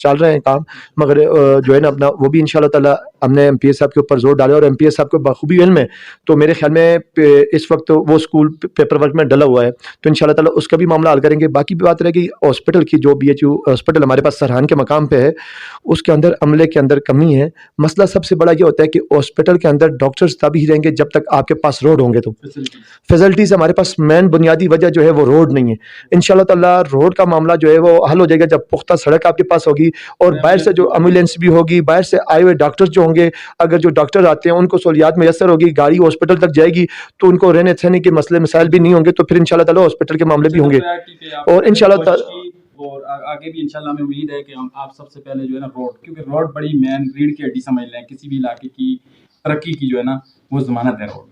چل رہے ہیں کام، مگر جو ہے نا اپنا وہ بھی انشاءاللہ تعالیٰ ہم نے ایم پی ایس صاحب کے اوپر زور ڈالا، اور ایم پی ایس صاحب کو بخوبی علم ہے، تو میرے خیال میں اس وقت وہ اسکول پیپر ورک میں ڈلا ہوا ہے، تو انشاءاللہ تعالیٰ اس کا بھی معاملہ حل کریں گے۔ باقی بات رہے گی ہاسپٹل کی، جو بی ایچ یو ہاسپٹل ہمارے پاس سرحان کے مقام پہ ہے، اس کے اندر عملے کے اندر کمی ہے۔ مسئلہ سب سے بڑا یہ ہوتا ہے کہ ہاسپٹل کے اندر ڈاکٹرز تبھی رہیں گے جب تک آپ کے پاس روڈ ہوں گے، تو فیسلٹیز ہمارے پاس مین بنیادی وجہ جو ہے وہ روڈ نہیں ہے۔ انشاءاللہ تعالیٰ روڈ کا معاملہ جو ہے وہ حل ہو جائے گا جب پختہ سڑک آپ کے پاس ہوگی، اور باہر سے جو ایمبولینس بھی ہوگی، باہر سے آئے ہوئے ڈاکٹر جو ہوں گے، اگر جو ڈاکٹر آتے ہیں ان کو سہولیات میسر ہوگی، گاڑی ہاسپٹل تک جائے گی تو ان کو رہنے سہنے کے مسئلے مسائل بھی نہیں ہوں گے، تو پھر انشاءاللہ تعالیٰ ہاسپٹل کے معاملے بھی ہوں گے، اور انشاءاللہ تعالیٰ اور آگے بھی انشاءاللہ ہمیں امید ہے کہ ہم آپ سب سے پہلے جو ہے نا روڈ، کیونکہ روڈ بڑی مین ریڑھ کی ہڈی سمجھ لیں کسی بھی علاقے کی ترقی کی، جو ہے نا وہ ضمانت ہے روڈ،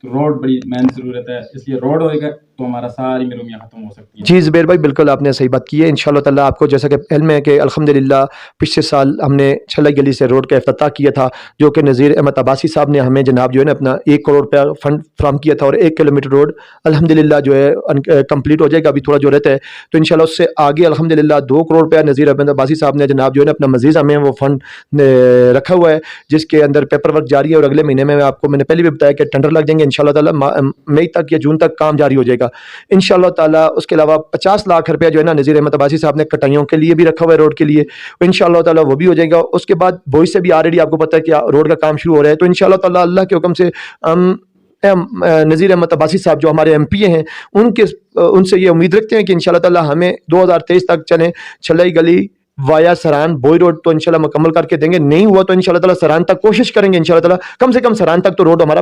تو روڈ بڑی مین ضرورت ہے، اس لیے روڈ ہوئے گا تو ہمارا ساری محرومیاں ختم ہو سکتی ہیں۔ جی زبیر بھائی بالکل آپ نے صحیح بات کی ہے۔ انشاءاللہ تعالیٰ آپ کو جیسا کہ علم ہے کہ الحمدللہ پچھلے سال ہم نے چھلائی گلی سے روڈ کا افتتاح کیا تھا، جو کہ نذیر احمد عباسی صاحب نے ہمیں جناب جو ہے نا اپنا 1 کروڑ روپیہ فنڈ فراہم کیا تھا، اور 1 کلومیٹر روڈ الحمدللہ جو ہے کمپلیٹ ہو جائے گا، ابھی تھوڑا جو رہتا ہے، تو انشاءاللہ اس سے آگے الحمدللہ 2 کروڑ روپیہ نذیر احمد عباسی صاحب نے جناب جو ہے نا اپنا مزید ہمیں وہ فنڈ رکھا ہوا ہے، جس کے اندر پیپر ورک جاری ہے، اور اگلے مہینے میں آپ کو میں نے پہلے بھی بتایا کہ ٹینڈر لگ جائیں گے انشاءاللہ تعالیٰ، مئی تک یا جون تک کام جاری ہو جائے گا انشاءاللہ تعالیٰ۔ اس کے علاوہ 50 لاکھ روپیہ جو ہے نا نذیر احمد عباسی صاحب نے کٹائیوں کے لیے بھی رکھا ہوا ہے، روڈ کے لیے، انشاءاللہ تعالیٰ وہ بھی ہو جائے گا۔ اس کے بعد بوئی سے بھی آلریڈی آپ کو پتہ ہے کہ روڈ کا کام شروع ہو رہا ہے، تو انشاءاللہ تعالیٰ اللہ کے حکم سے نذیر احمد عباسی صاحب جو ہمارے ایم پی ہیں ان سے یہ امید رکھتے ہیں کہ انشاءاللہ تعالیٰ ہمیں 2023 تک چھلائی گلی وایا سران بوئی روڈ تو انشاءاللہ مکمل کر کے دیں گے، نہیں ہوا تو انشاءاللہ تعالیٰ سران تک کوشش کریں گے انشاءاللہ تعالیٰ، کم سے کم سران تک تو روڈ ہمارا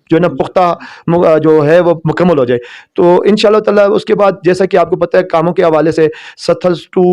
جو ہے نا پختہ جو ہے وہ مکمل ہو جائے، تو انشاءاللہ تعالیٰ۔ اس کے بعد جیسا کہ آپ کو پتہ ہے کاموں کے حوالے سے ستھل ٹو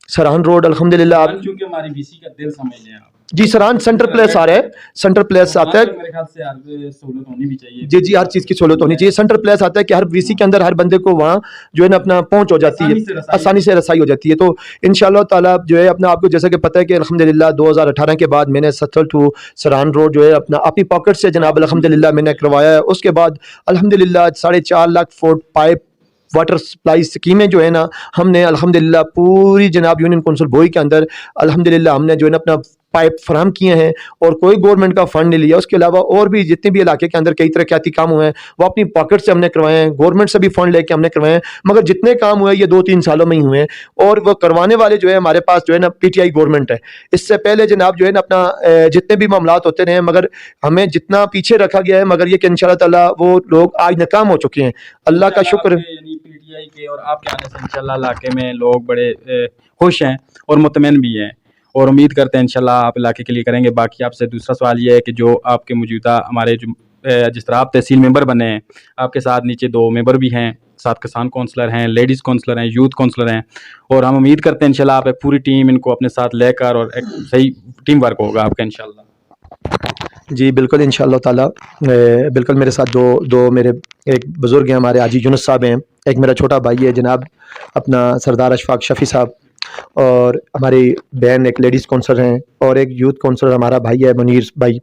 سران روڈ الحمدللہ چونکہ ہماری بی سی کا دل سمجھ لیں آپ، جی سران سینٹر پلیس آ رہا ہے، سینٹر پلیس آتا ہے، میرے خیال سے ہر سہولت ہونی بھی چاہیے، جی ہر چیز کی سہولت ہونی چاہیے، سینٹر پلیس آتا ہے کہ ہر وی سی کے اندر ہر بندے کو وہاں جو ہے نا اپنا پہنچ ہو جاتی ہے، آسانی سے رسائی ہو جاتی ہے، تو انشاءاللہ تعالیٰ جو ہے اپنا آپ کو جیسا کہ پتہ ہے کہ الحمدللہ 2018 کے بعد میں نے ستھل ٹو سران روڈ جو ہے اپنا اپنی پاکٹ سے جناب الحمدللہ میں نے کروایا ہے، اس کے بعد الحمدللہ 4.5 lakh feet pipe water supply سکیمیں جو ہے نا ہم نے الحمدللہ پوری جناب یونین کونسل بوئی کے اندر الحمدللہ ہم نے جو ہے نا اپنا پائپ فراہم کیے ہیں، اور کوئی گورنمنٹ کا فنڈ نہیں لیا۔ اس کے علاوہ اور بھی جتنے بھی علاقے کے اندر کئی ترقیاتی کام ہوئے ہیں وہ اپنی پاکٹ سے ہم نے کروائے ہیں، گورنمنٹ سے بھی فنڈ لے کے ہم نے کروائے ہیں، مگر جتنے کام ہوئے یہ 2-3 سالوں میں ہی ہوئے ہیں، اور وہ کروانے والے جو ہے ہمارے پاس جو ہے نا پی ٹی آئی گورنمنٹ ہے۔ اس سے پہلے جناب جو ہے نا اپنا جتنے بھی معاملات ہوتے رہے ہیں، مگر ہمیں جتنا پیچھے رکھا گیا ہے، مگر یہ کہ انشاءاللہ تعالیٰ وہ لوگ آج ناکام ہو چکے ہیں، اللہ کا شکر ہے۔ یعنی پی ٹی آئی کے اور آپ کے آنے سے انشاءاللہ علاقے میں لوگ بڑے خوش ہیں اور مطمئن بھی ہیں، اور امید کرتے ہیں انشاءاللہ آپ علاقے کے لیے کریں گے۔ باقی آپ سے دوسرا سوال یہ ہے کہ جو آپ کے موجودہ ہمارے جو جس طرح آپ تحصیل ممبر بنے ہیں، آپ کے ساتھ نیچے 2 ممبر بھی ہیں، 7 کسان کونسلر ہیں، لیڈیز کونسلر ہیں، یوتھ کونسلر ہیں، اور ہم امید کرتے ہیں انشاءاللہ آپ ایک پوری ٹیم ان کو اپنے ساتھ لے کر، اور ایک صحیح ٹیم ورک ہوگا آپ کا انشاءاللہ۔ جی بالکل انشاءاللہ تعالیٰ، بالکل میرے ساتھ دو میرے ایک بزرگ ہیں ہمارے حاجی یونس صاحب ہیں، ایک میرا چھوٹا بھائی ہے جناب اپنا سردار اشفاق شفیع صاحب، اور ہماری بہن ایک لیڈیز کونسلر ہیں، اور ایک یوتھ کونسلر ہمارا بھائی ہے منیر بھائی،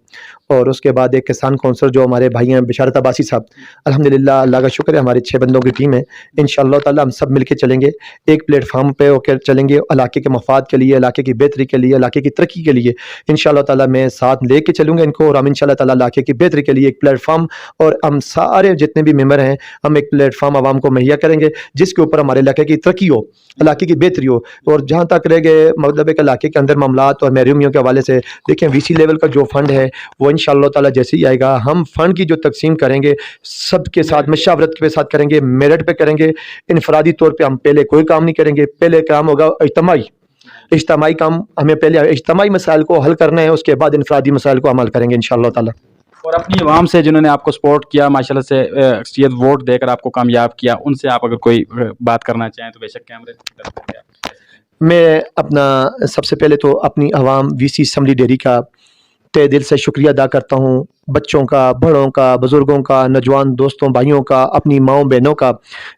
اور اس کے بعد ایک کسان کونسلر جو ہمارے بھائی ہیں بشارت عباسی صاحب۔ الحمدللہ اللہ کا شکر ہے ہمارے 6 بندوں کی ٹیم ہے، انشاءاللہ تعالیٰ ہم سب مل کے چلیں گے، ایک پلیٹ فارم پہ ہو کے چلیں گے، علاقے کے مفاد کے لیے، علاقے کی بہتری کے لیے، علاقے کی ترقی کے لیے انشاءاللہ تعالیٰ میں ساتھ لے کے چلوں گا ان کو، اور ہم انشاءاللہ تعالیٰ علاقے کی بہتری کے لیے ایک پلیٹ فارم، اور ہم سارے جتنے بھی ممبر ہیں ہم ایک پلیٹ فارم عوام کو مہیا کریں گے جس کے اوپر ہمارے علاقے کی ترقی ہو، علاقے کی بہتری ہو۔ اور جہاں تک رہ گئے مطلب ایک علاقے کے اندر معاملات اور محرومیوں کے حوالے سے، دیکھیں وی سی لیول کا جو فنڈ ہے وہ انشاءاللہ تعالیٰ جیسے ہی آئے گا ہم فنڈ کی جو تقسیم کریں گے سب کے ساتھ مشاورت کے ساتھ کریں گے، میرٹ پہ کریں گے، انفرادی طور پہ ہم پہلے کوئی کام نہیں کریں گے، پہلے کام ہوگا اجتماعی کام، ہمیں پہلے اجتماعی مسائل کو حل کرنا ہے، اس کے بعد انفرادی مسائل کو عمل کریں گے انشاءاللہ تعالیٰ۔ اور اپنی عوام سے جنہوں نے آپ کو سپورٹ کیا ماشاءاللہ سے اکثریت ووٹ دے کر آپ کو کامیاب کیا، ان سے آپ اگر کوئی بات کرنا چاہیں تو بے شک کیمرے۔ میں اپنا سب سے پہلے تو اپنی عوام وی سی اسمبلی ڈیری کا تہ دل سے شکریہ ادا کرتا ہوں، بچوں کا، بڑوں کا، بزرگوں کا، نوجوان دوستوں بھائیوں کا، اپنی ماؤں بہنوں کا،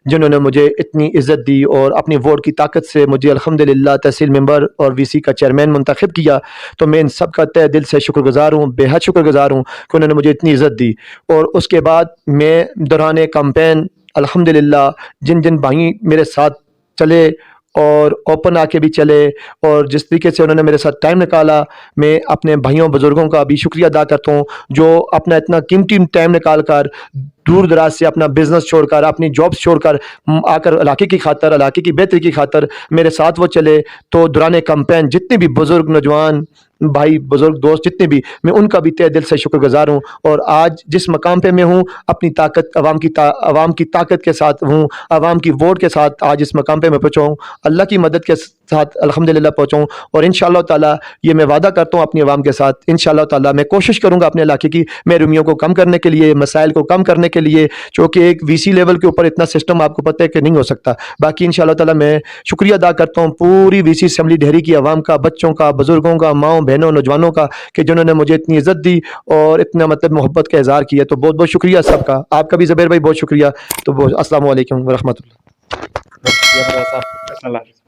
جنہوں نے مجھے اتنی عزت دی اور اپنی ووٹ کی طاقت سے مجھے الحمدللہ تحصیل ممبر اور وی سی کا چیئرمین منتخب کیا، تو میں ان سب کا تہ دل سے شکر گزار ہوں، بے حد شکر گزار ہوں کہ انہوں نے مجھے اتنی عزت دی۔ اور اس کے بعد میں دوران کمپین الحمدللہ جن بھائی میرے ساتھ چلے اور اوپن آ کے بھی چلے، اور جس طریقے سے انہوں نے میرے ساتھ ٹائم نکالا، میں اپنے بھائیوں بزرگوں کا بھی شکریہ ادا کرتا ہوں جو اپنا اتنا قیمتی ٹائم نکال کر دور دراز سے اپنا بزنس چھوڑ کر، اپنی جابس چھوڑ کر آ کر علاقے کی خاطر، علاقے کی بہتری کی خاطر میرے ساتھ وہ چلے۔ تو دوران کمپین جتنے بھی بزرگ نوجوان بھائی، بزرگ دوست جتنے بھی، میں ان کا بھی تہ دل سے شکر گزار ہوں، اور آج جس مقام پہ میں ہوں اپنی طاقت عوام کی طاقت کے ساتھ ہوں، عوام کی ووٹ کے ساتھ آج اس مقام پہ میں پہنچا ہوں، اللہ کی مدد کے ساتھ الحمدللہ پہنچا ہوں، اور انشاءاللہ تعالی یہ میں وعدہ کرتا ہوں اپنی عوام کے ساتھ، انشاءاللہ تعالی میں کوشش کروں گا اپنے علاقے کی محرومیوں کو کم کرنے کے لیے، مسائل کو کم کرنے کے لیے، چونکہ ایک وی سی لیول کے اوپر اتنا سسٹم آپ کو پتہ ہے کہ نہیں ہو سکتا۔ باقی انشاءاللہ تعالی میں شکریہ ادا کرتا ہوں پوری وی سی اسمبلی ڈہری کی عوام کا، بچوں کا، بزرگوں کا، ماؤں بہنوں نوجوانوں کا، کہ جنہوں نے مجھے اتنی عزت دی اور اتنا محبت کا اظہار کیا، تو بہت بہت شکریہ سب کا، آپ کا بھی زبیر بھائی بہت شکریہ۔ تو السلام علیکم ورحمۃ اللہ۔ شکریہ صاحب، اللہ حافظ۔